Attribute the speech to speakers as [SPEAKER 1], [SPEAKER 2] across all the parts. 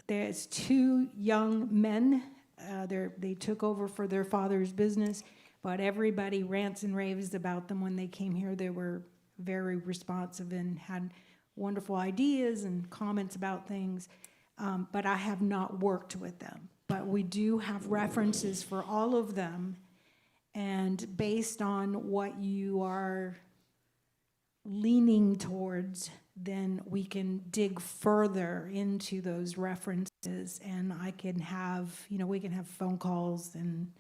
[SPEAKER 1] there's two young men. They took over for their father's business, but everybody rants and raves about them when they came here. They were very responsive and had wonderful ideas and comments about things, but I have not worked with them. But we do have references for all of them, and based on what you are leaning towards, then we can dig further into those references, and I can have, we can have phone calls and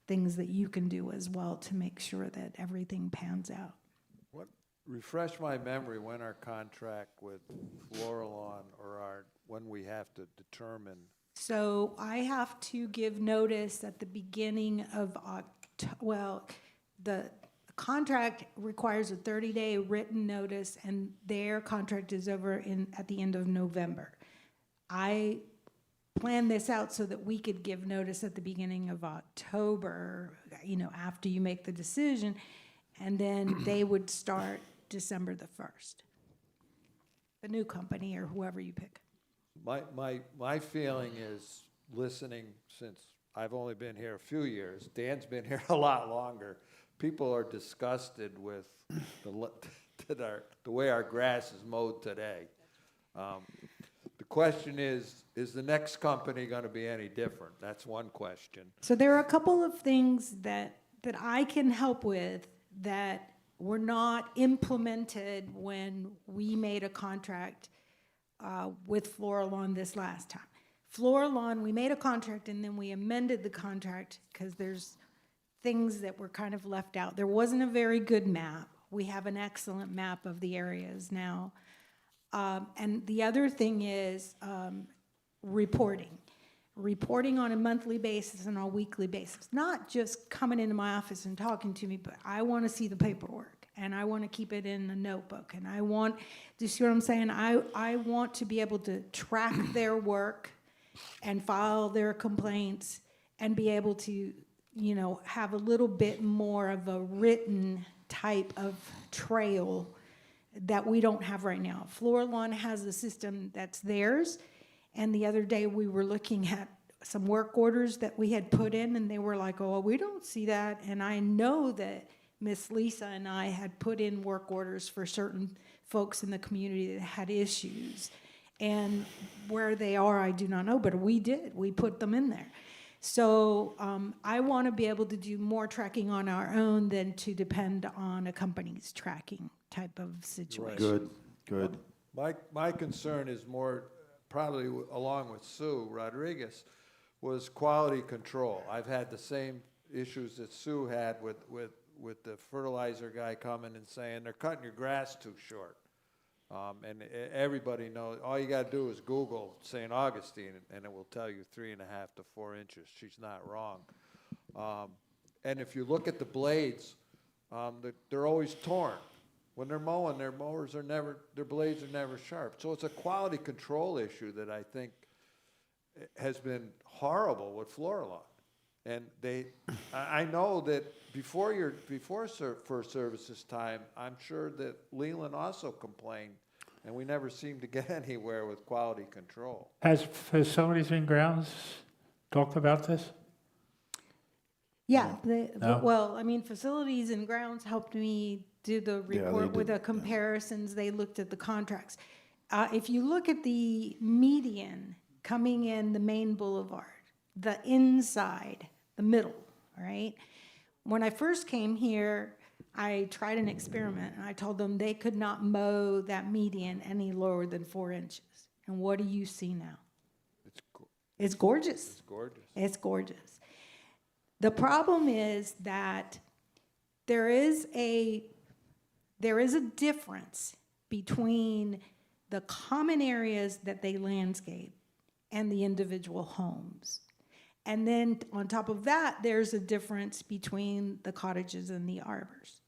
[SPEAKER 1] things that you can do as well to make sure that everything pans out.
[SPEAKER 2] Refresh my memory when our contract with Floralon when we have to determine.
[SPEAKER 1] So I have to give notice at the beginning of the contract requires a 30-day written notice, and their contract is over at the end of November. I planned this out so that we could give notice at the beginning of October, after you make the decision, and then they would start December the 1st. The new company or whoever you pick.
[SPEAKER 2] My feeling is, listening, since I've only been here a few years, Dan's been here a lot longer, people are disgusted with the way our grass is mowed today. The question is the next company going to be any different? That's one question.
[SPEAKER 1] So there are a couple of things that I can help with that were not implemented when we made a contract with Floralon this last time. Floralon, we made a contract and then we amended the contract because there's things that were kind of left out. There wasn't a very good map. We have an excellent map of the areas now. And the other thing is reporting. Reporting on a monthly basis and on a weekly basis. Not just coming into my office and talking to me, but I want to see the paperwork. And I want to keep it in a notebook. And I want, do you see what I'm saying? I want to be able to track their work and file their complaints and be able to, have a little bit more of a written type of trail that we don't have right now. Floralon has a system that's theirs. And the other day we were looking at some work orders that we had put in, and they were like, oh, we don't see that. And I know that Miss Lisa and I had put in work orders for certain folks in the community that had issues. And where they are, I do not know, but we did. We put them in there. So I want to be able to do more tracking on our own than to depend on a company's tracking type of situation.
[SPEAKER 3] Good.
[SPEAKER 2] My concern is more, probably along with Sue Rodriguez, was quality control. I've had the same issues that Sue had with the fertilizer guy coming and saying they're cutting your grass too short. And everybody knows, all you got to do is Google St. Augustine and it will tell you 3.5 to 4 inches. She's not wrong. And if you look at the blades, they're always torn. When they're mowing, their blades are never sharp. So it's a quality control issue that I think has been horrible with Floralon. And I know that before First Services time, I'm sure that Leland also complained, and we never seemed to get anywhere with quality control.
[SPEAKER 4] Has Facilities and Grounds talked about this?
[SPEAKER 1] Yeah,
[SPEAKER 4] No?
[SPEAKER 1] well, Facilities and Grounds helped me do the report with the comparisons. They looked at the contracts. If you look at the median coming in the main boulevard, the inside, the middle, right? When I first came here, I tried an experiment, and I told them they could not mow that median any lower than 4 inches. And what do you see now? It's gorgeous.
[SPEAKER 2] It's gorgeous.
[SPEAKER 1] It's gorgeous. The problem is that there is a difference between the common areas that they landscape and the individual homes. And then on top of that, there's a difference between the cottages and the arbors.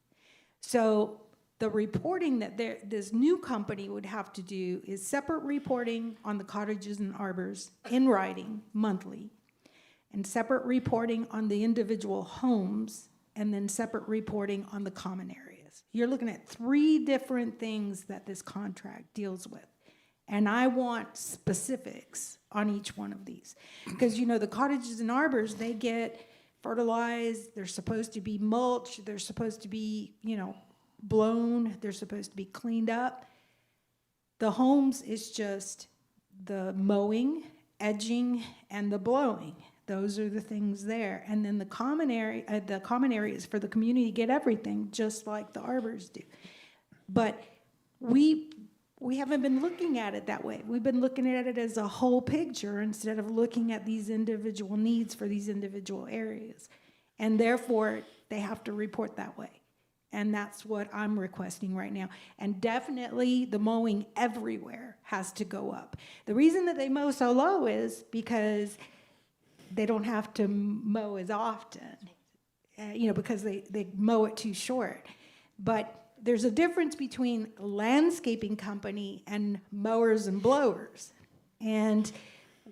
[SPEAKER 1] So the reporting that this new company would have to do is separate reporting on the cottages and arbors in writing monthly, and separate reporting on the individual homes, and then separate reporting on the common areas. You're looking at 3 different things that this contract deals with. And I want specifics on each one of these. Because, you know, the cottages and arbors, they get fertilized, they're supposed to be mulched, they're supposed to be, you know, blown, they're supposed to be cleaned up. The homes is just the mowing, edging, and the blowing. Those are the things there. And then the common areas for the community get everything, just like the arbors do. But we haven't been looking at it that way. We've been looking at it as a whole picture instead of looking at these individual needs for these individual areas. And therefore, they have to report that way. And that's what I'm requesting right now. And definitely the mowing everywhere has to go up. The reason that they mow so low is because they don't have to mow as often, you know, because they mow it too short. But there's a difference between a landscaping company and mowers and blowers. And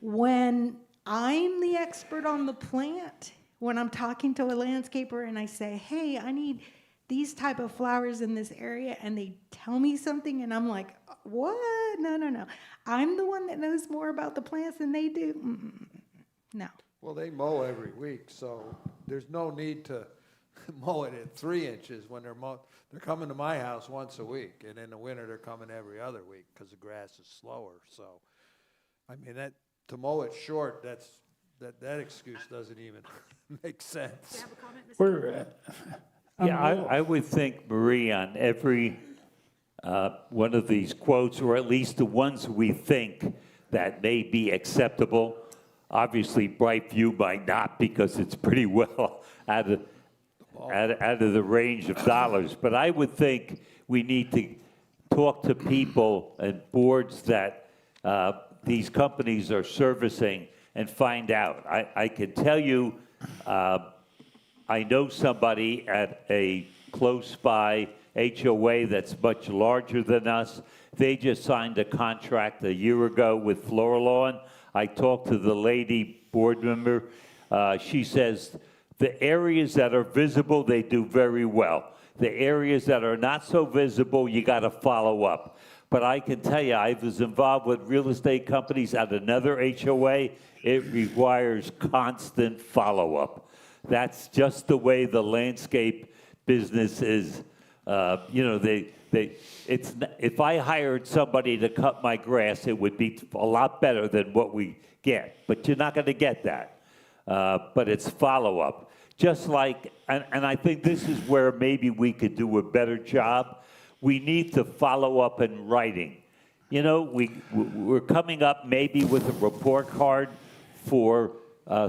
[SPEAKER 1] when I'm the expert on the plant, when I'm talking to a landscaper and I say, hey, I need these type of flowers in this area, and they tell me something and I'm like, what? No. I'm the one that knows more about the plants than they do. No.
[SPEAKER 2] Well, they mow every week, so there's no need to mow it at 3 inches when they're coming to my house once a week, and in the winter they're coming every other week because the grass is slower. So, I mean, that to mow it short, that excuse doesn't even make sense.
[SPEAKER 1] Do you have a comment, Mr.
[SPEAKER 4] We're,
[SPEAKER 3] Yeah, I would think, Marie, on every one of these quotes, or at least the ones we think that may be acceptable. Obviously, Brightview might not, because it's pretty well out of the range of dollars. But I would think we need to talk to people and boards that these companies are servicing and find out. I can tell you, I know somebody at a close by HOA that's much larger than us. They just signed a contract a year ago with Florilawn. I talked to the lady board member. She says the areas that are visible, they do very well. The areas that are not so visible, you got to follow up. But I can tell you, I was involved with real estate companies at another HOA. It requires constant follow-up. That's just the way the landscape business is. You know, if I hired somebody to cut my grass, it would be a lot better than what we get. But you're not going to get that. But it's follow-up. Just like, and I think this is where maybe we could do a better job. We need to follow up in writing. You know, we're coming up maybe with a report card for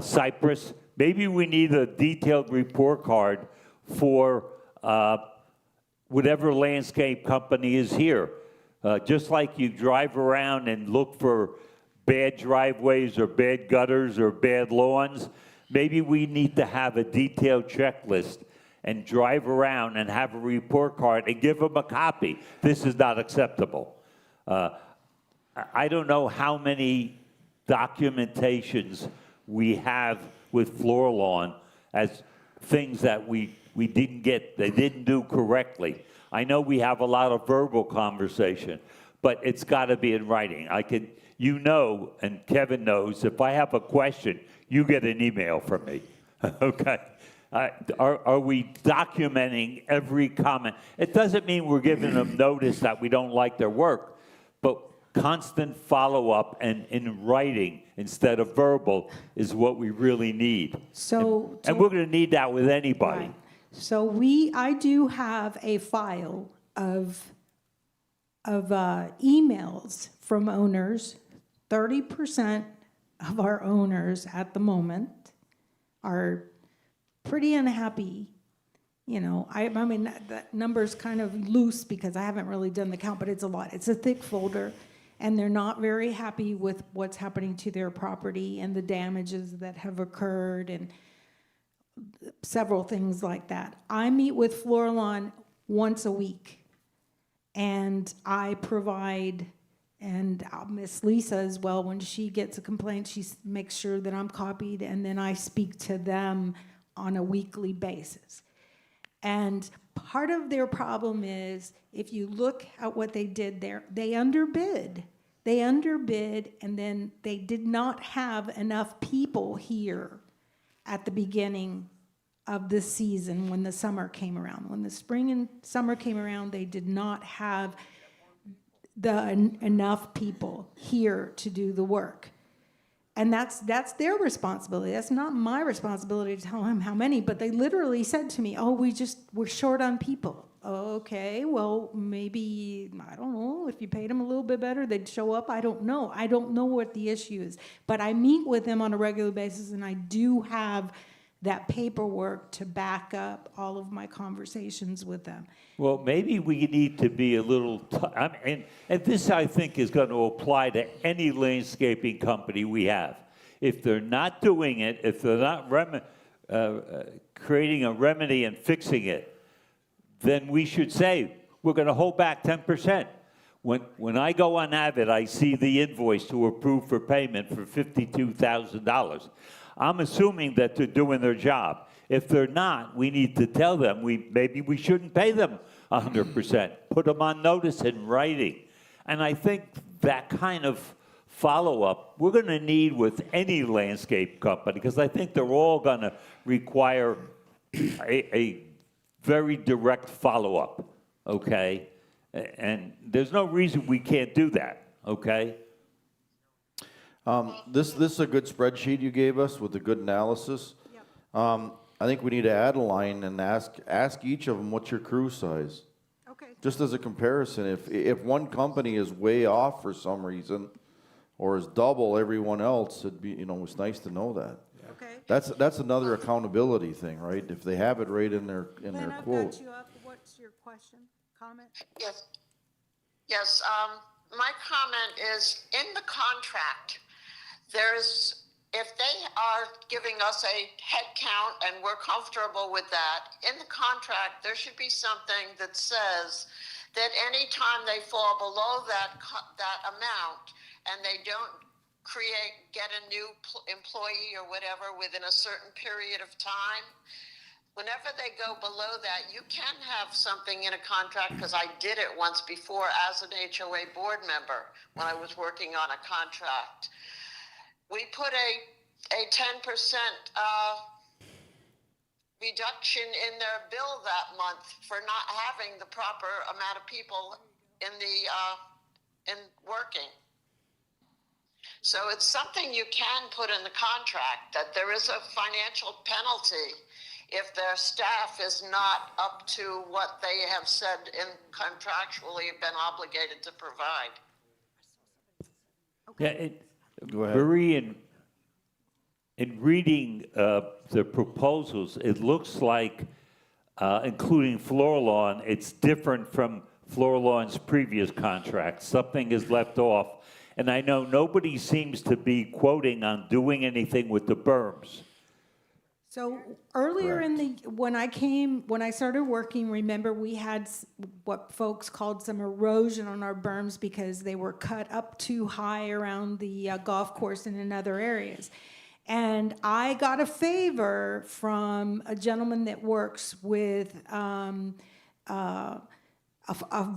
[SPEAKER 3] Cypress. Maybe we need a detailed report card for whatever landscape company is here. Just like you drive around and look for bad driveways or bad gutters or bad lawns, maybe we need to have a detailed checklist and drive around and have a report card and give them a copy. This is not acceptable. I don't know how many documentations we have with Florilawn as things that we didn't get, they didn't do correctly. I know we have a lot of verbal conversation, but it's got to be in writing. You know, and Kevin knows, if I have a question, you get an email from me, okay? Are we documenting every comment? It doesn't mean we're giving them notice that we don't like their work, but constant follow-up and in writing instead of verbal is what we really need.
[SPEAKER 1] So,
[SPEAKER 3] and we're going to need that with anybody.
[SPEAKER 1] Right. So I do have a file of emails from owners. 30% of our owners at the moment are pretty unhappy. You know, I mean, that number's kind of loose because I haven't really done the count, but it's a lot. It's a thick folder, and they're not very happy with what's happening to their property and the damages that have occurred and several things like that. I meet with Florilawn once a week, and I provide, and Miss Lisa as well, when she gets a complaint, she makes sure that I'm copied, and then I speak to them on a weekly basis. And part of their problem is, if you look at what they did there, they underbid. They underbid, and then they did not have enough people here at the beginning of the season when the summer came around. When the spring and summer came around, they did not have enough people here to do the work. And that's their responsibility. That's not my responsibility to tell them how many, but they literally said to me, oh, we're short on people. Okay, well, maybe, I don't know, if you paid them a little bit better, they'd show up. I don't know. I don't know what the issue is. But I meet with them on a regular basis, and I do have that paperwork to back up all of my conversations with them.
[SPEAKER 3] Well, maybe we need to be a little, and this I think is going to apply to any landscaping company we have. If they're not doing it, if they're not creating a remedy and fixing it, then we should say, we're going to hold back 10%. When I go on Avid, I see the invoice to approve for payment for $52,000. I'm assuming that they're doing their job. If they're not, we need to tell them maybe we shouldn't pay them 100%. Put them on notice in writing. And I think that kind of follow-up we're going to need with any landscape company, because I think they're all going to require a very direct follow-up, okay? And there's no reason we can't do that, okay?
[SPEAKER 5] This is a good spreadsheet you gave us with a good analysis.
[SPEAKER 1] Yep.
[SPEAKER 5] I think we need to add a line and ask each of them, what's your crew size?
[SPEAKER 1] Okay.
[SPEAKER 5] Just as a comparison, if one company is way off for some reason, or is double everyone else, it'd be, it's nice to know that.
[SPEAKER 1] Okay.
[SPEAKER 5] That's another accountability thing, right? If they have it right in their
[SPEAKER 1] Lynn, I've
[SPEAKER 5] quote.
[SPEAKER 1] got you up. What's your question, comment?
[SPEAKER 6] Yes. Yes, my comment is, in the contract, if they are giving us a head count and we're comfortable with that, in the contract, there should be something that says that any time they fall below that amount and they don't get a new employee or whatever within a certain period of time, whenever they go below that, you can have something in a contract, because I did it once before as an HOA board member when I was working on a contract. We put a 10% reduction in their bill that month for not having the proper amount of people in working. So it's something you can put in the contract, that there is a financial penalty if their staff is not up to what they have said and contractually have been obligated to provide.
[SPEAKER 3] Yeah,
[SPEAKER 5] Go ahead.
[SPEAKER 3] Marie, in reading the proposals, it looks like, including Floor it's different from Floor previous contract. Something is left off. And I know nobody seems to be quoting on doing anything with the berms.
[SPEAKER 1] So earlier when I started working, remember we had what folks called some erosion on our berms because they were cut up too high around the golf course and in other areas. And I got a favor from a gentleman that works with a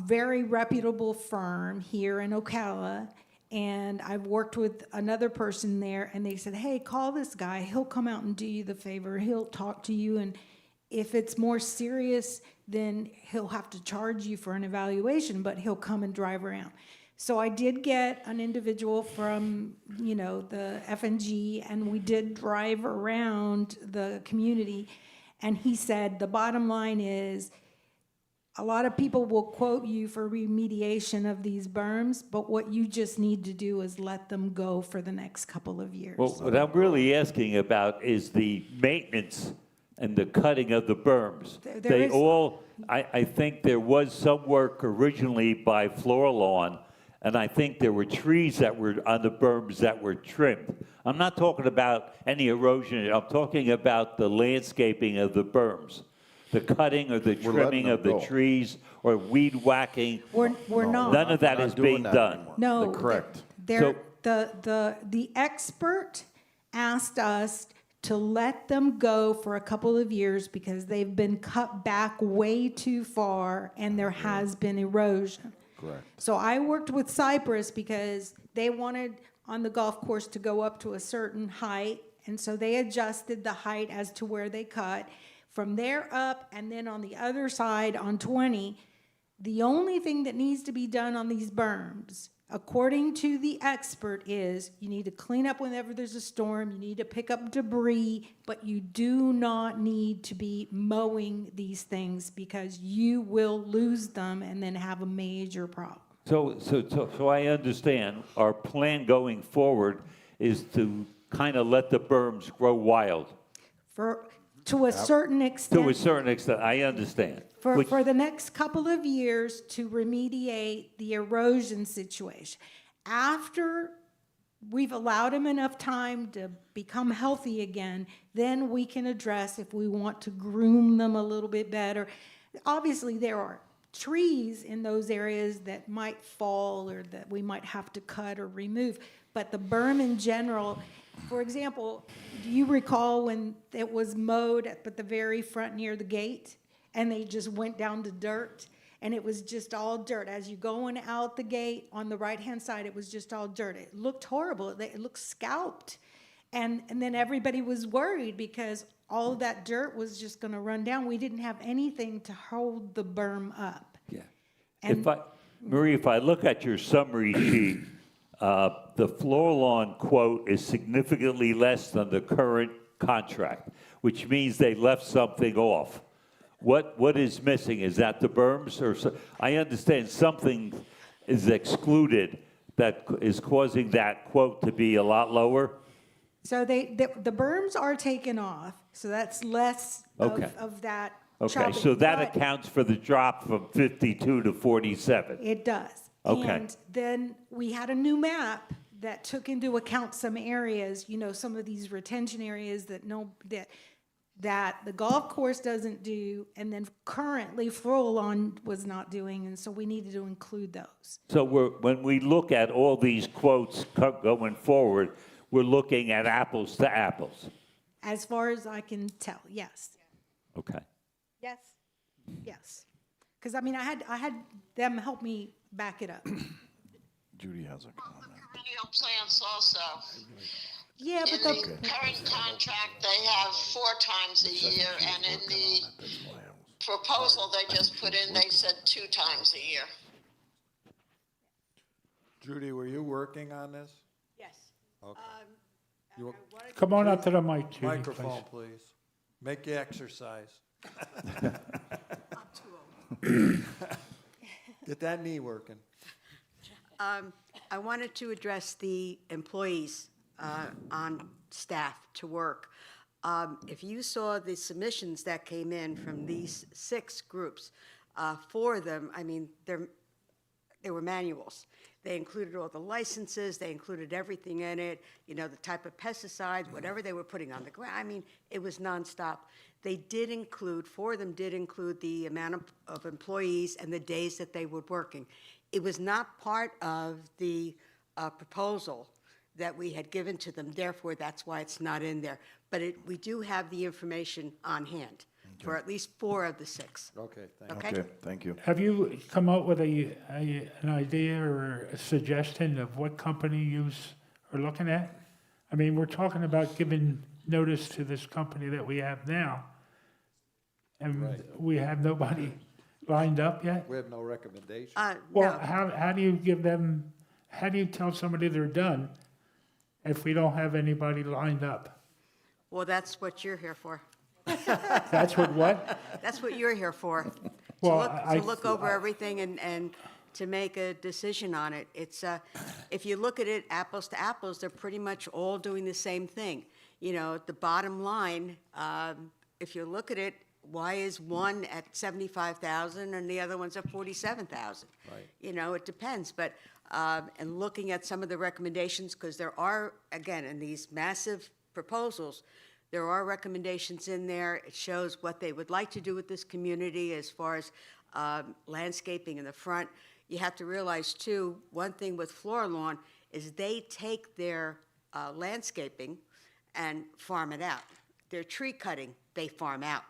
[SPEAKER 1] very reputable firm here in Ocala. And I've worked with another person there, and they said, hey, call this guy. He'll come out and do you the favor. He'll talk to you, and if it's more serious, then he'll have to charge you for an evaluation, but he'll come and drive around. So I did get an individual from, the F&G, and we did drive around the community, and he said the bottom line is, a lot of people will quote you for remediation of these berms, but what you just need to do is let them go for the next couple of years.
[SPEAKER 3] Well, what I'm really asking about is the maintenance and the cutting of the berms. I think there was some work originally by Floor, and I think there were trees that were on the berms that were trimmed. I'm not talking about any erosion. I'm talking about the landscaping of the berms. The cutting or the trimming of the trees or weed whacking.
[SPEAKER 1] We're not.
[SPEAKER 3] None of that is being done.
[SPEAKER 1] No.
[SPEAKER 5] Correct.
[SPEAKER 1] The expert asked us to let them go for a couple of years because they've been cut back way too far and there has been erosion.
[SPEAKER 5] Correct.
[SPEAKER 1] So I worked with Cypress because they wanted on the golf course to go up to a certain height, and so they adjusted the height as to where they cut. From there up, and then on the other side on 20, the only thing that needs to be done on these berms, according to the expert, is you need to clean up whenever there's a storm, you need to pick up debris, but you do not need to be mowing these things because you will lose them and then have a major problem.
[SPEAKER 3] So I understand, our plan going forward is to kind of let the berms grow wild.
[SPEAKER 1] To a certain extent.
[SPEAKER 3] To a certain extent, I understand.
[SPEAKER 1] For the next couple of years to remediate the erosion situation. After we've allowed them enough time to become healthy again, then we can address if we want to groom them a little bit better. Obviously, there are trees in those areas that might fall or that we might have to cut or remove, but the berm in general, for example, do you recall when it was mowed at the very front near the gate and they just went down to dirt and it was just all dirt? As you going out the gate on the right-hand side, it was just all dirt. It looked horrible. It looked scalped. And then everybody was worried because all of that dirt was just going to run down. We didn't have anything to hold the berm up.
[SPEAKER 3] Yeah.
[SPEAKER 1] And
[SPEAKER 3] Marie, if I look at your summary sheet, the floor lawn quote is significantly less than the current contract, which means they left something off. What is missing? Is that the berms? I understand something is excluded that is causing that quote to be a lot lower.
[SPEAKER 1] so the berms are taken off, so that's less
[SPEAKER 3] Okay.
[SPEAKER 1] of that
[SPEAKER 3] Okay,
[SPEAKER 1] chopping,
[SPEAKER 3] so that
[SPEAKER 1] but
[SPEAKER 3] accounts for the drop from 52 to 47.
[SPEAKER 1] it does.
[SPEAKER 3] Okay.
[SPEAKER 1] And then we had a new map that took into account some areas, some of these retention areas that the golf course doesn't do, and then currently floor lawn was not doing, and so we needed to include those.
[SPEAKER 3] So when we look at all these quotes going forward, we're looking at apples to apples.
[SPEAKER 1] As far as I can tell, yes.
[SPEAKER 3] Okay.
[SPEAKER 1] Yes. Yes. Because, I had them help me back it up.
[SPEAKER 5] Judy has a
[SPEAKER 6] The
[SPEAKER 5] comment.
[SPEAKER 6] perennial plants also.
[SPEAKER 1] Yeah,
[SPEAKER 6] In
[SPEAKER 1] but
[SPEAKER 6] the current contract, they have 4 times a year, and in the proposal they just put in, they said 2 times a year.
[SPEAKER 2] Judy, were you working on this?
[SPEAKER 1] Yes.
[SPEAKER 2] Okay. You-
[SPEAKER 4] Come on up to the mic, Judy,
[SPEAKER 2] Microphone,
[SPEAKER 4] please.
[SPEAKER 2] please. Make you exercise. Get that knee working.
[SPEAKER 7] I wanted to address the employees on staff to work. If you saw the submissions that came in from these 6 groups, 4 of them, they were manuals. They included all the licenses, they included everything in it, the type of pesticides, whatever they were putting on the ground. It was nonstop. They did include, 4 of them did include the amount of employees and the days that they were working. It was not part of the proposal that we had given to them, therefore that's why it's not in there. But we do have the information on hand for at least 4 of the 6.
[SPEAKER 2] Okay, thank you.
[SPEAKER 7] Okay?
[SPEAKER 5] Okay, thank you.
[SPEAKER 4] Have you come up with an idea or a suggestion of what company you are looking at? We're talking about giving notice to this company that we have now, and
[SPEAKER 2] Right.
[SPEAKER 4] we have nobody lined up yet?
[SPEAKER 2] We have no recommendation.
[SPEAKER 4] Well,
[SPEAKER 7] No.
[SPEAKER 4] how do you give them, how do you tell somebody they're done if we don't have anybody lined up?
[SPEAKER 7] Well, that's what you're here for.
[SPEAKER 4] That's what?
[SPEAKER 7] That's what you're here for. To
[SPEAKER 4] Well,
[SPEAKER 7] look over everything and to make a decision on it. It's, if you look at it apples to apples, they're pretty much all doing the same thing. The bottom line, if you look at it, why is one at 75,000 and the other one's at 47,000?
[SPEAKER 2] Right.
[SPEAKER 7] It depends, but, and looking at some of the recommendations, because there are, again, in these massive proposals, there are recommendations in there. It shows what they would like to do with this community as far as landscaping in the front. You have to realize, too, one thing with floor lawn is they take their landscaping and farm it out. Their tree cutting, they farm out.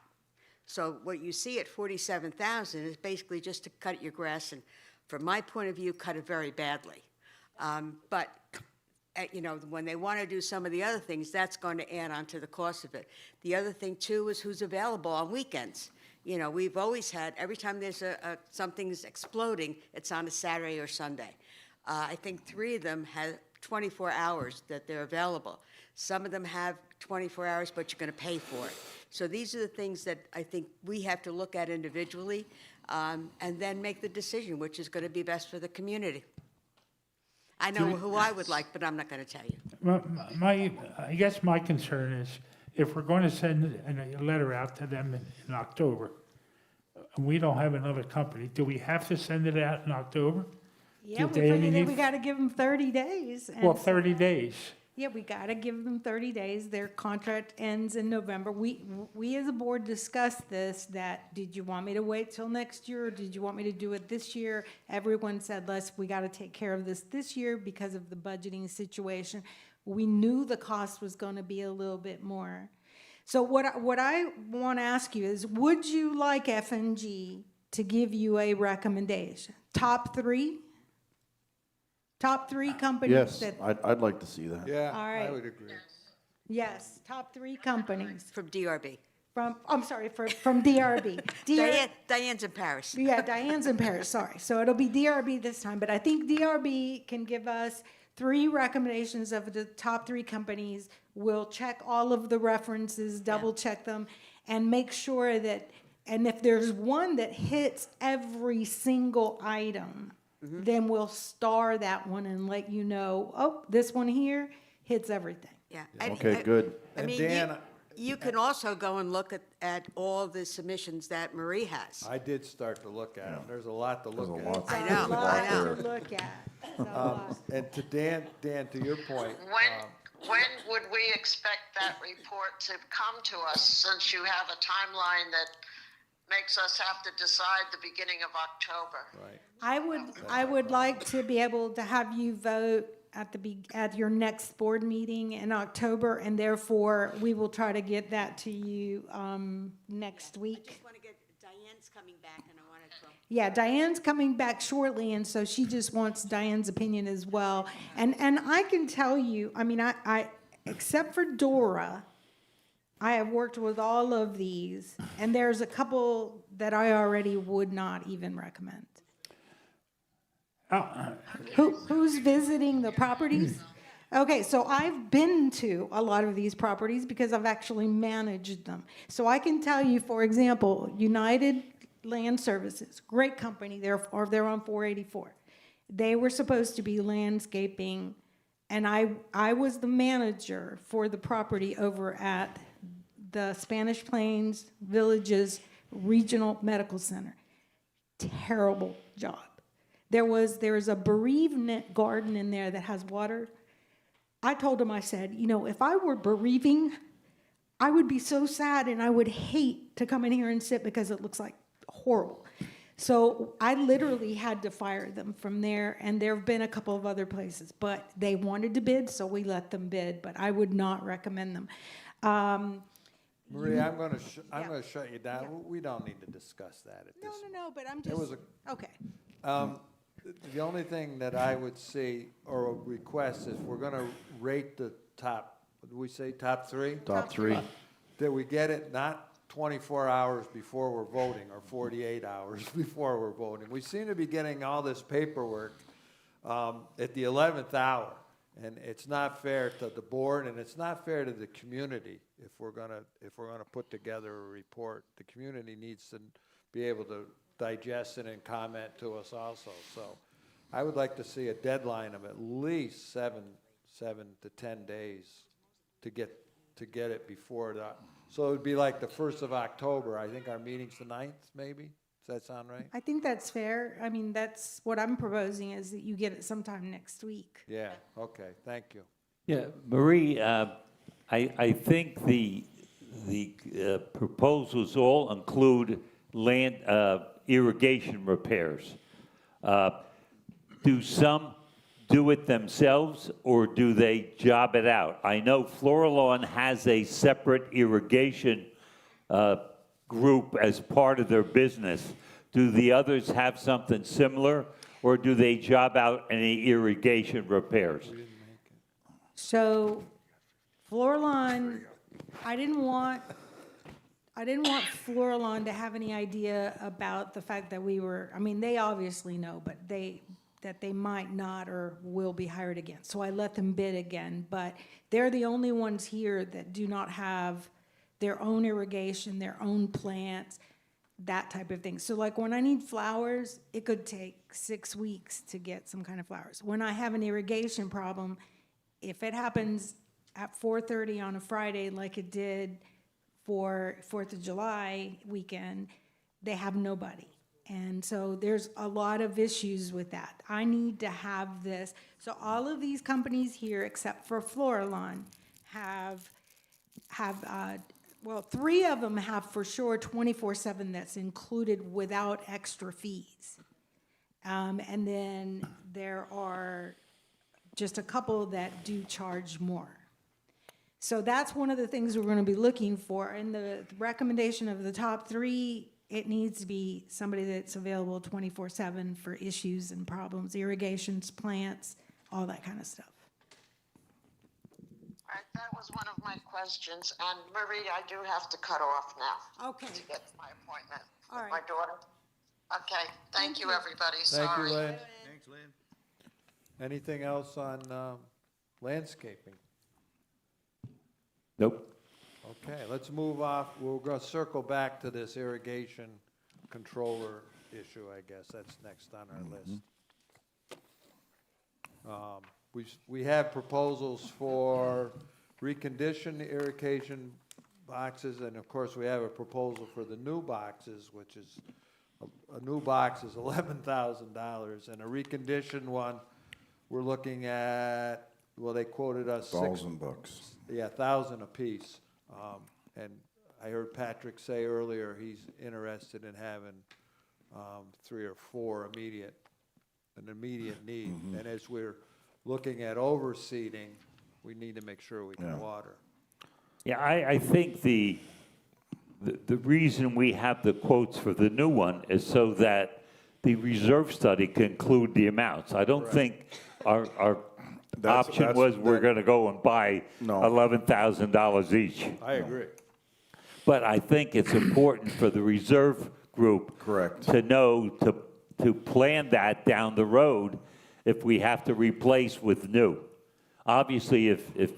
[SPEAKER 7] So what you see at 47,000 is basically just to cut your grass and from my point of view, cut it very badly. But, you know, when they want to do some of the other things, that's going to add on to the cost of it. The other thing, too, is who's available on weekends. You know, we've always had, every time there's something's exploding, it's on a Saturday or Sunday. I think 3 of them have 24 hours that they're available. Some of them have 24 hours, but you're going to pay for it. So these are the things that I think we have to look at individually, and then make the decision, which is going to be best for the community. I know who I would like, but I'm not going to tell you.
[SPEAKER 4] Well, I guess my concern is, if we're going to send a letter out to them in October, and we don't have another company, do we have to send it out in October?
[SPEAKER 1] Yeah,
[SPEAKER 4] Did
[SPEAKER 1] we
[SPEAKER 4] they
[SPEAKER 1] figured that
[SPEAKER 4] need-
[SPEAKER 1] we gotta give them 30 days. and
[SPEAKER 4] Well,
[SPEAKER 1] so
[SPEAKER 4] 30 days.
[SPEAKER 1] Yeah, we gotta give them 30 days. Their contract ends in November. We as a board discussed this, that, did you want me to wait till next year, or did you want me to do it this year? Everyone said, we gotta take care of this year because of the budgeting situation. We knew the cost was gonna be a little bit more. So what I wanna ask you is, would you like FNG to give you a recommendation? Top 3? Top 3 companies
[SPEAKER 5] Yes,
[SPEAKER 1] that,
[SPEAKER 5] I'd like to see that.
[SPEAKER 2] Yeah,
[SPEAKER 1] All
[SPEAKER 2] I
[SPEAKER 1] right.
[SPEAKER 2] would agree.
[SPEAKER 1] yes, top 3 companies
[SPEAKER 7] From DRB.
[SPEAKER 1] from DRB.
[SPEAKER 7] Diane's in Paris.
[SPEAKER 1] Yeah, Diane's in Paris, sorry. So it'll be DRB this time, but I think DRB can give us 3 recommendations of the top 3 companies. We'll check all of the references, double check them, and make sure that, and if there's one that hits every single item, then we'll star that one and let you know, oh, this one here hits everything.
[SPEAKER 7] Yeah.
[SPEAKER 5] Okay, good.
[SPEAKER 7] I
[SPEAKER 2] And
[SPEAKER 7] mean,
[SPEAKER 2] Dan,
[SPEAKER 7] you can also go and look at all the submissions that Marie has.
[SPEAKER 2] I did start to look at them. There's a lot to look
[SPEAKER 5] There's a
[SPEAKER 2] at.
[SPEAKER 5] lot.
[SPEAKER 7] I know,
[SPEAKER 1] It's a
[SPEAKER 7] I
[SPEAKER 1] lot
[SPEAKER 7] know.
[SPEAKER 1] to look at. It's a lot.
[SPEAKER 2] And to Dan, to your point,
[SPEAKER 6] When would we expect that report to come to us, since you have a timeline that makes us have to decide the beginning of October?
[SPEAKER 2] right,
[SPEAKER 1] I would like to be able to have you vote at your next board meeting in October, and therefore, we will try to get that to you, next week.
[SPEAKER 7] want to get, Diane's coming back, and I wanted to.
[SPEAKER 1] Yeah, Diane's coming back shortly, and so she just wants Diane's opinion as well. And I can tell you, I mean, I except for Dora, I have worked with all of these, and there's a couple that I already would not even recommend. Who's visiting the properties? Okay, so I've been to a lot of these properties because I've actually managed them. So I can tell you, for example, United Land Services, great company, they're on 484. They were supposed to be landscaping, and I was the manager for the property over at the Spanish Plains Villages Regional Medical Center. Terrible job. There's a bereavement garden in there that has water. I told him, I said, you know, if I were bereaving, I would be so sad and I would hate to come in here and sit because it looks like horrible. So I literally had to fire them from there, and there have been a couple of other places, but they wanted to bid, so we let them bid, but I would not recommend them.
[SPEAKER 2] Maria, I'm gonna shut you down. We don't need to discuss that at this.
[SPEAKER 1] No, but I'm
[SPEAKER 2] It was
[SPEAKER 1] just, okay.
[SPEAKER 2] The only thing that I would see or request is, we're gonna rate the top, what did we say, top 3?
[SPEAKER 5] Top 3.
[SPEAKER 2] That we get it not 24 hours before we're voting, or 48 hours before we're voting. We seem to be getting all this paperwork at the 11th hour, and it's not fair to the board, and it's not fair to the community. If we're gonna put together a report, the community needs to be able to digest it and comment to us also. So I would like to see a deadline of at least 7 to 10 days to get it before that. So it would be like the 1st of October. I think our meeting's the 9th, maybe? Does that sound right?
[SPEAKER 1] I think that's fair. I mean, that's what I'm proposing, is that you get it sometime next week.
[SPEAKER 2] Yeah, okay, thank you.
[SPEAKER 3] Yeah, Marie, I think the proposals all include land irrigation repairs. Do some do it themselves, or do they job it out? I know Florilawn has a separate irrigation group as part of their business. Do the others have something similar, or do they job out any irrigation repairs?
[SPEAKER 1] So Floorlawn, I didn't want Floorlawn to have any idea about the fact that we were, I mean, they obviously know, but that they might not or will be hired again. So I let them bid again, but they're the only ones here that do not have their own irrigation, their own plants, that type of thing. So like when I need flowers, it could take 6 weeks to get some kind of flowers. When I have an irrigation problem, if it happens at 4:30 on a Friday like it did for 4th of July weekend, they have nobody. And so there's a lot of issues with that. I need to have this. So all of these companies here, except for Florilon, have well, 3 of them have for sure 24/7 that's included without extra fees. And then there are just a couple that do charge more. So that's one of the things we're going to be looking for. In the recommendation of the top 3, it needs to be somebody that's available 24/7 for issues and problems, irrigations, plants, all that kind of stuff.
[SPEAKER 6] All right, that was one of my questions. And Marie, I do have to cut off now.
[SPEAKER 1] Okay.
[SPEAKER 6] To get to my appointment
[SPEAKER 1] All
[SPEAKER 6] with
[SPEAKER 1] right.
[SPEAKER 6] my daughter. Okay, thank you, everybody.
[SPEAKER 2] Thank
[SPEAKER 6] Sorry.
[SPEAKER 2] you, Lynn.
[SPEAKER 8] Thanks, Lynn.
[SPEAKER 2] Anything else on landscaping?
[SPEAKER 3] Nope.
[SPEAKER 2] Okay, let's move off. We're going to circle back to this irrigation controller issue, I guess. That's next on our list. We have proposals for reconditioned irrigation boxes, and of course, we have a proposal for the new boxes, which is, a new box is $11,000, and a reconditioned one, we're looking at, well, they quoted us
[SPEAKER 5] $1,000.
[SPEAKER 2] yeah, 1,000 apiece. And I heard Patrick say earlier, he's interested in having 3 or 4 an immediate need. And as we're looking at overseeding, we need to make sure we
[SPEAKER 5] Yeah.
[SPEAKER 2] can water.
[SPEAKER 3] Yeah, I think the reason we have the quotes for the new one is so that the reserve study can include the amounts. I don't think our option was we're going to go and buy
[SPEAKER 5] No.
[SPEAKER 3] $11,000 each.
[SPEAKER 2] I agree.
[SPEAKER 3] But I think it's important for the reserve group
[SPEAKER 5] Correct.
[SPEAKER 3] to know, to plan that down the road if we have to replace with new. Obviously, if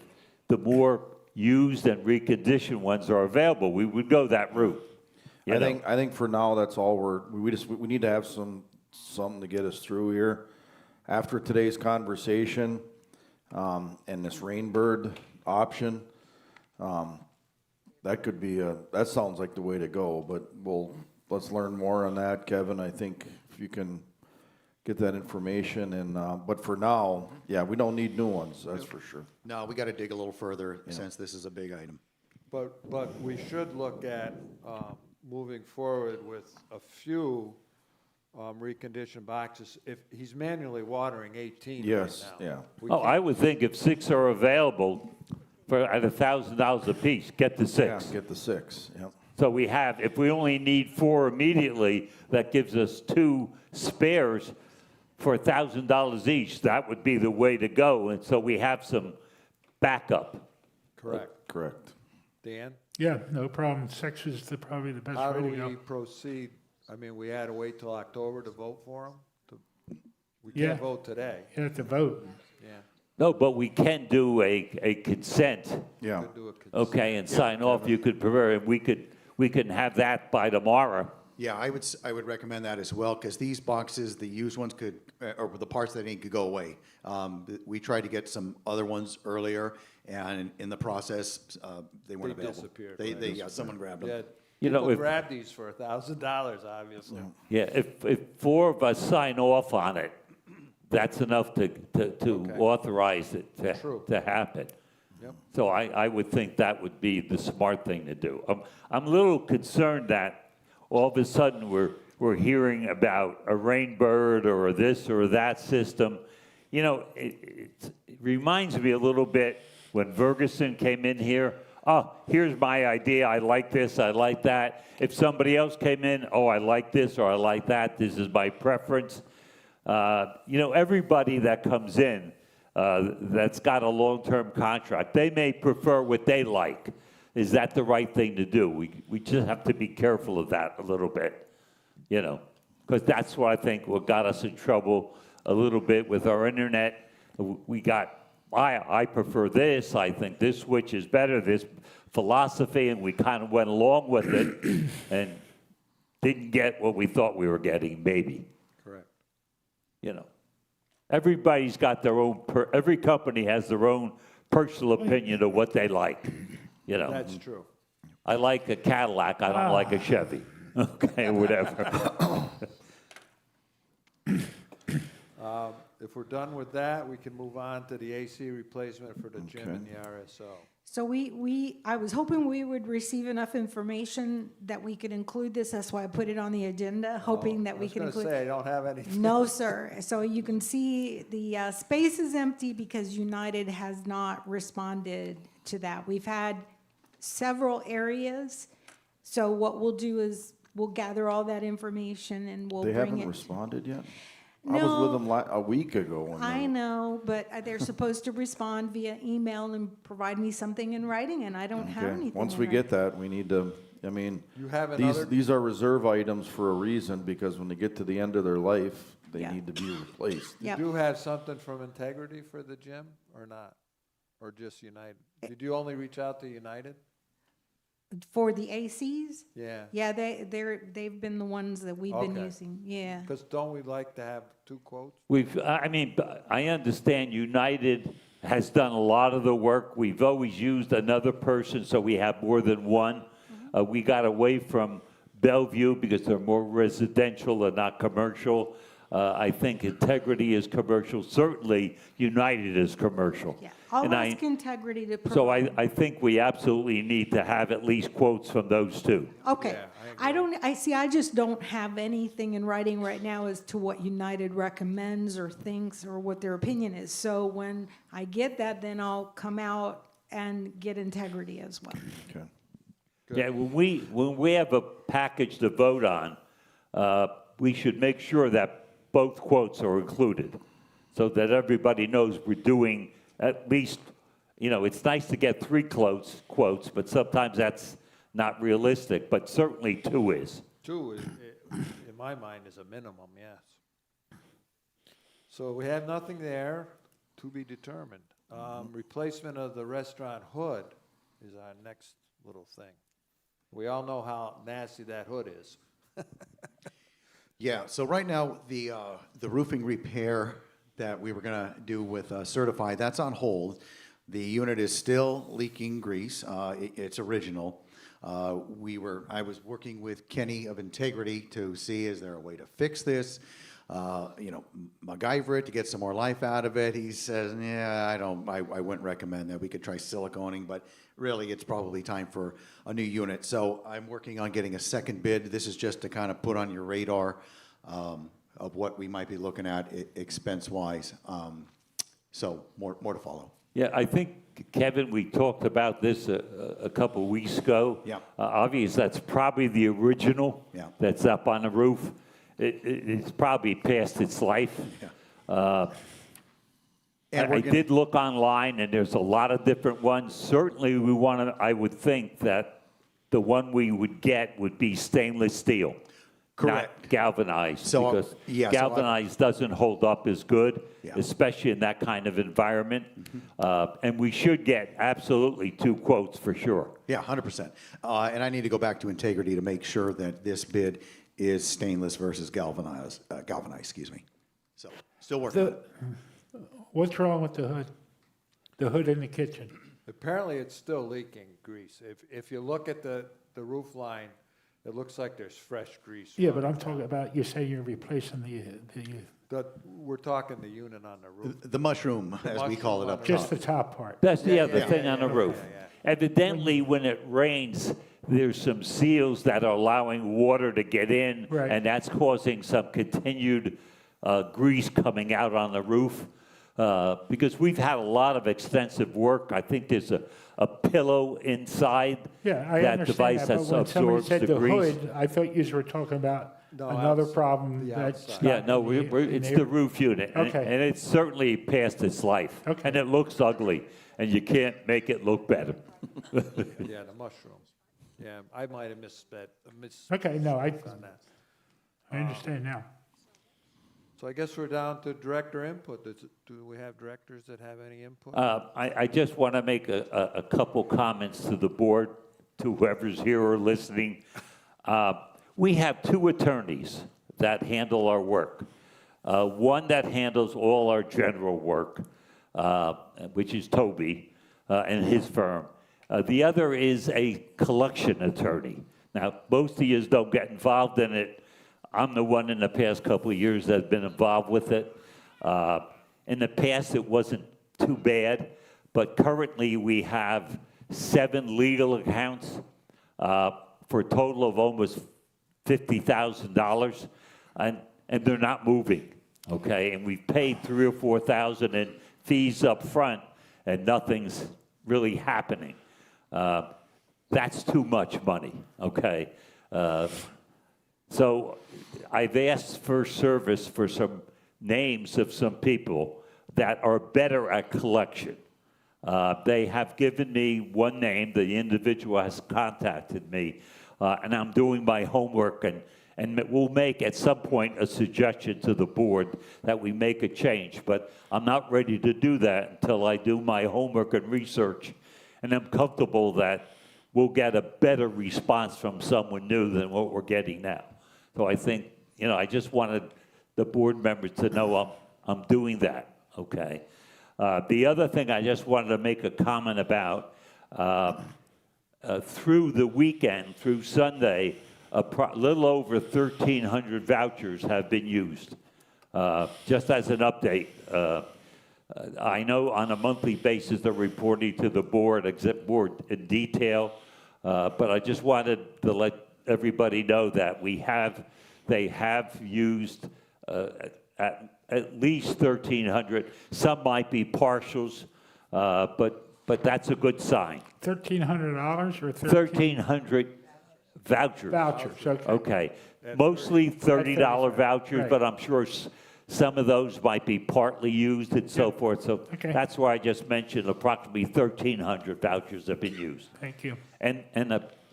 [SPEAKER 3] the more used and reconditioned ones are available, we would go that route. you know?
[SPEAKER 5] I think for now, that's all we need to have something to get us through here. After today's conversation, and this Rainbird option, that sounds like the way to go, but let's learn more on that, Kevin. I think if you can get that information and, but for now, yeah, we don't need new ones, that's for sure.
[SPEAKER 8] No, we got to dig a little further since this is a big item.
[SPEAKER 2] But we should look at moving forward with a few reconditioned boxes. If he's manually watering 18
[SPEAKER 5] Yes,
[SPEAKER 2] right now.
[SPEAKER 5] yeah.
[SPEAKER 2] We
[SPEAKER 3] Oh,
[SPEAKER 2] can't-
[SPEAKER 3] I would think if 6 are available at $1,000 apiece, get the 6.
[SPEAKER 5] Yeah, get the 6, yeah.
[SPEAKER 3] So we have, if we only need 4 immediately, that gives us 2 spares for $1,000 each. That would be the way to go, and so we have some backup.
[SPEAKER 5] Correct.
[SPEAKER 2] Dan,
[SPEAKER 4] Yeah, no problem. 6 is probably the best
[SPEAKER 2] how
[SPEAKER 4] way
[SPEAKER 2] do
[SPEAKER 4] to go.
[SPEAKER 2] we proceed? I mean, we had to wait till October to vote for them? We
[SPEAKER 4] Yeah.
[SPEAKER 2] can't vote today.
[SPEAKER 4] You have to vote.
[SPEAKER 2] Yeah.
[SPEAKER 3] No, but we can do a consent,
[SPEAKER 5] Yeah.
[SPEAKER 2] Could do a consent.
[SPEAKER 3] okay, and sign off. You could prefer, and we can have that by tomorrow.
[SPEAKER 8] Yeah, I would recommend that as well, because these boxes, the used ones could, or the parts that need could go away. We tried to get some other ones earlier, and in the process, they weren't
[SPEAKER 2] They
[SPEAKER 8] available.
[SPEAKER 2] disappeared,
[SPEAKER 8] They,
[SPEAKER 2] right?
[SPEAKER 8] yeah, someone grabbed them.
[SPEAKER 2] Yeah,
[SPEAKER 3] You know,
[SPEAKER 2] people
[SPEAKER 3] if-
[SPEAKER 2] grab these for $1,000, obviously.
[SPEAKER 3] Yeah, if 4 of us sign off on it, that's enough to authorize it
[SPEAKER 2] True.
[SPEAKER 3] to happen.
[SPEAKER 2] Yep.
[SPEAKER 3] So I would think that would be the smart thing to do. I'm a little concerned that all of a sudden we're hearing about a Rainbird or a this or that system. You know, it reminds me a little bit when Ferguson came in here. Oh, here's my idea. I like this. I like that. If somebody else came in, oh, I like this or I like that. This is my preference. Everybody that comes in that's got a long-term contract, they may prefer what they like. Is that the right thing to do? We just have to be careful of that a little bit, because that's what I think what got us in trouble a little bit with our internet. I prefer this, I think this switch is better, this philosophy, and we kind of went along with it and didn't get what we thought we were getting, maybe.
[SPEAKER 2] Correct.
[SPEAKER 3] Everybody's got their own, every company has their own personal opinion of what they like,
[SPEAKER 2] That's true.
[SPEAKER 3] I like a Cadillac, I don't like a Chevy, okay, whatever.
[SPEAKER 2] If we're done with that, we can move on to the AC replacement for the gym and the RSO.
[SPEAKER 1] So I was hoping we would receive enough information that we could include this. That's why I put it on the agenda, hoping that we could
[SPEAKER 2] I was
[SPEAKER 1] include.
[SPEAKER 2] gonna say, I don't have anything.
[SPEAKER 1] No, sir. So you can see the space is empty because United has not responded to that. We've had several areas. So what we'll do is we'll gather all that information and we'll
[SPEAKER 5] They
[SPEAKER 1] bring
[SPEAKER 5] haven't
[SPEAKER 1] it.
[SPEAKER 5] responded yet? I was with them a week ago. When
[SPEAKER 1] I
[SPEAKER 5] they-
[SPEAKER 1] know, but they're supposed to respond via email and provide me something in writing, and I don't have
[SPEAKER 5] Okay.
[SPEAKER 1] anything.
[SPEAKER 5] Once
[SPEAKER 1] in
[SPEAKER 5] we
[SPEAKER 1] writing.
[SPEAKER 5] get that, we need to,
[SPEAKER 2] You have
[SPEAKER 5] these,
[SPEAKER 2] another,
[SPEAKER 5] these are reserve items for a reason, because when they get to the end of their life, they
[SPEAKER 1] Yeah.
[SPEAKER 5] need to be replaced.
[SPEAKER 2] you
[SPEAKER 1] Yep.
[SPEAKER 2] do have something from Integrity for the gym or not? Or just United? Did you only reach out to United?
[SPEAKER 1] For the ACs?
[SPEAKER 2] Yeah.
[SPEAKER 1] Yeah, they've been the ones that we've been
[SPEAKER 2] Okay.
[SPEAKER 1] using, yeah.
[SPEAKER 2] Because don't we like to have two quotes?
[SPEAKER 3] I understand United has done a lot of the work. We've always used another person, so we have more than one. We got away from Bellevue because they're more residential and not commercial. I think Integrity is commercial. Certainly, United is commercial.
[SPEAKER 1] Yeah, I'll
[SPEAKER 3] And
[SPEAKER 1] ask Integrity to
[SPEAKER 3] So
[SPEAKER 1] provide.
[SPEAKER 3] I think we absolutely need to have at least quotes from those two.
[SPEAKER 1] Okay,
[SPEAKER 2] Yeah,
[SPEAKER 1] I just don't have anything in writing right now as to what United recommends or thinks or what their opinion is. So when I get that, then I'll come out and get Integrity as well.
[SPEAKER 5] Okay.
[SPEAKER 3] Yeah, when we have a package to vote on, we should make sure that both quotes are included, so that everybody knows we're doing at least, it's nice to get 3 quotes, but sometimes that's not realistic, but certainly 2 is.
[SPEAKER 2] Two, in my mind, is a minimum, yes. So we have nothing there to be determined. Replacement of the restaurant hood is our next little thing. We all know how nasty that hood is.
[SPEAKER 8] Yeah, so right now, the roofing repair that we were gonna do with Certified, that's on hold. The unit is still leaking grease, it's original. I was working with Kenny of Integrity to see, is there a way to fix this? MacGyver it to get some more life out of it. He says, yeah, I wouldn't recommend that. We could try siliconing, but really it's probably time for a new unit. So I'm working on getting a second bid. This is just to kind of put on your radar of what we might be looking at expense-wise. So more to follow.
[SPEAKER 3] Yeah, I think, Kevin, we talked about this a couple weeks ago.
[SPEAKER 8] Yeah.
[SPEAKER 3] Obviously, that's probably the original.
[SPEAKER 8] Yeah.
[SPEAKER 3] That's up on the roof. It's probably past its life.
[SPEAKER 8] Yeah. And we're
[SPEAKER 3] I
[SPEAKER 8] gonna-
[SPEAKER 3] did look online, and there's a lot of different ones. Certainly, I would think that the one we would get would be stainless steel.
[SPEAKER 8] Correct.
[SPEAKER 3] Not galvanized.
[SPEAKER 8] So,
[SPEAKER 3] because
[SPEAKER 8] yeah, so
[SPEAKER 3] galvanized doesn't hold up as good,
[SPEAKER 8] Yeah.
[SPEAKER 3] especially in that kind of environment. And we should get absolutely 2 quotes for sure.
[SPEAKER 8] Yeah, 100%. And I need to go back to Integrity to make sure that this bid is stainless versus galvanized, excuse me. So, still working on it.
[SPEAKER 4] What's wrong with the hood? The hood in the kitchen?
[SPEAKER 2] Apparently, it's still leaking grease. If you look at the roof line, it looks like there's fresh grease.
[SPEAKER 4] Yeah, but
[SPEAKER 2] running
[SPEAKER 4] I'm talking about, you say you're replacing
[SPEAKER 2] We're talking the unit on the roof.
[SPEAKER 8] The mushroom, as we call it up
[SPEAKER 4] just
[SPEAKER 8] top.
[SPEAKER 4] the top part.
[SPEAKER 3] That's the other
[SPEAKER 2] yeah,
[SPEAKER 3] thing
[SPEAKER 2] yeah,
[SPEAKER 3] on the
[SPEAKER 2] yeah,
[SPEAKER 3] roof.
[SPEAKER 2] yeah,
[SPEAKER 3] Evidently, when it rains, there's some seals that are allowing water to get in,
[SPEAKER 4] Right.
[SPEAKER 3] and that's causing some continued grease coming out on the roof. Because we've had a lot of extensive work. I think there's a pillow inside
[SPEAKER 4] Yeah, I
[SPEAKER 3] that
[SPEAKER 4] understand
[SPEAKER 3] device
[SPEAKER 4] that,
[SPEAKER 3] that
[SPEAKER 4] but when somebody
[SPEAKER 3] absorbs
[SPEAKER 4] said
[SPEAKER 3] the
[SPEAKER 4] the
[SPEAKER 3] grease.
[SPEAKER 4] hood, I thought you were talking about
[SPEAKER 2] No,
[SPEAKER 4] another
[SPEAKER 2] outside,
[SPEAKER 4] problem
[SPEAKER 2] the
[SPEAKER 4] that's.
[SPEAKER 2] outside.
[SPEAKER 3] Yeah, no,
[SPEAKER 4] not in
[SPEAKER 3] it's
[SPEAKER 4] the-
[SPEAKER 3] the roof unit. And
[SPEAKER 4] Okay.
[SPEAKER 3] it's certainly past its life.
[SPEAKER 4] Okay.
[SPEAKER 3] And it looks ugly, and you can't make it look better.
[SPEAKER 2] Yeah, the mushroom. Yeah, I might have
[SPEAKER 4] Okay, no, I
[SPEAKER 2] on that.
[SPEAKER 4] understand now.
[SPEAKER 2] So I guess we're down to director input. Do we have directors that have any input?
[SPEAKER 3] I just want to make a couple comments to the board, to whoever's here or listening. We have two attorneys that handle our work. One that handles all our general work, which is Toby and his firm. The other is a collection attorney. Now, most of you don't get involved in it. I'm the one in the past couple of years that's been involved with it. In the past, it wasn't too bad, but currently we have 7 legal accounts for a total of almost $50,000, and they're not moving, okay? And we've paid $3,000 or $4,000 in fees up front, and nothing's really happening. That's too much money, okay? So I've asked for service for some names of some people that are better at collection. They have given me one name, the individual has contacted me, and I'm doing my homework, and we'll make at some point a suggestion to the board that we make a change, but I'm not ready to do that until I do my homework and research, and I'm comfortable that we'll get a better response from someone new than what we're getting now. So I think, I just wanted the board members to know I'm doing that, okay? The other thing I just wanted to make a comment about, through the weekend, through Sunday, a little over 1,300 vouchers have been used. Just as an update, I know on a monthly basis they're reporting to the board, except board in detail, but I just wanted to let everybody know that they have used at least 1,300. Some might be partials, but that's a good sign.
[SPEAKER 4] $1,300 or
[SPEAKER 3] 1,300 vouchers.
[SPEAKER 4] vouchers, okay.
[SPEAKER 3] Okay, mostly $30 vouchers,
[SPEAKER 4] Right.
[SPEAKER 3] but I'm sure some of those might be partly used and so forth. So
[SPEAKER 4] Okay.
[SPEAKER 3] that's why I just mentioned approximately 1,300 vouchers have been used.
[SPEAKER 4] Thank you.
[SPEAKER 3] And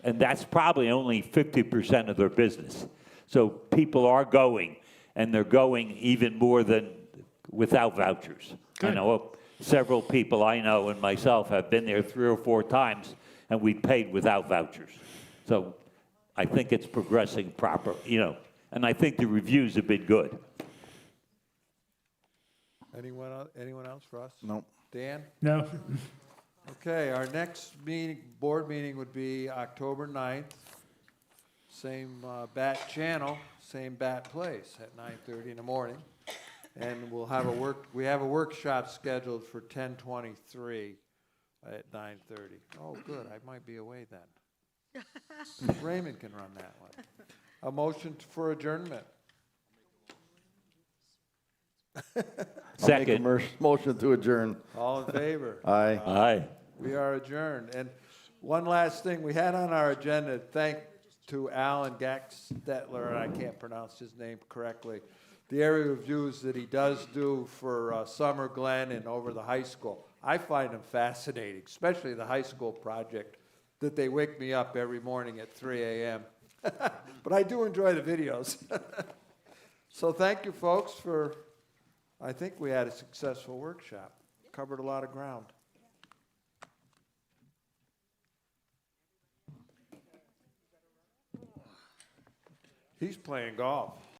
[SPEAKER 3] that's probably only 50% of their business. So people are going, and they're going even more than without vouchers. I
[SPEAKER 4] Good.
[SPEAKER 3] know several people I know and myself have been there 3 or 4 times, and we paid without vouchers. So I think it's progressing proper, and I think the reviews have been good.
[SPEAKER 2] Anyone else for us?
[SPEAKER 5] No.
[SPEAKER 2] Dan?
[SPEAKER 4] No,
[SPEAKER 2] Okay, our next board meeting would be October 9th. Same bat channel, same bat place at 9:30 in the morning. And we have a workshop scheduled for 10:23 at 9:30. Oh, good, I might be away then. Raymond can run that one. A motion for adjournment.
[SPEAKER 3] Second.
[SPEAKER 5] Motion to adjourn.
[SPEAKER 2] All in favor?
[SPEAKER 5] Aye.
[SPEAKER 3] Aye.
[SPEAKER 2] We are adjourned. And one last thing, we had on our agenda, thank to Alan Gaxtetler, and I can't pronounce his name correctly, the area reviews that he does do for Summer Glen and over the high school. I find them fascinating, especially the high school project, that they wake me up every morning at 3 a.m. But I do enjoy the videos. So thank you, folks, I think we had a successful workshop. Covered a lot of ground. He's playing golf.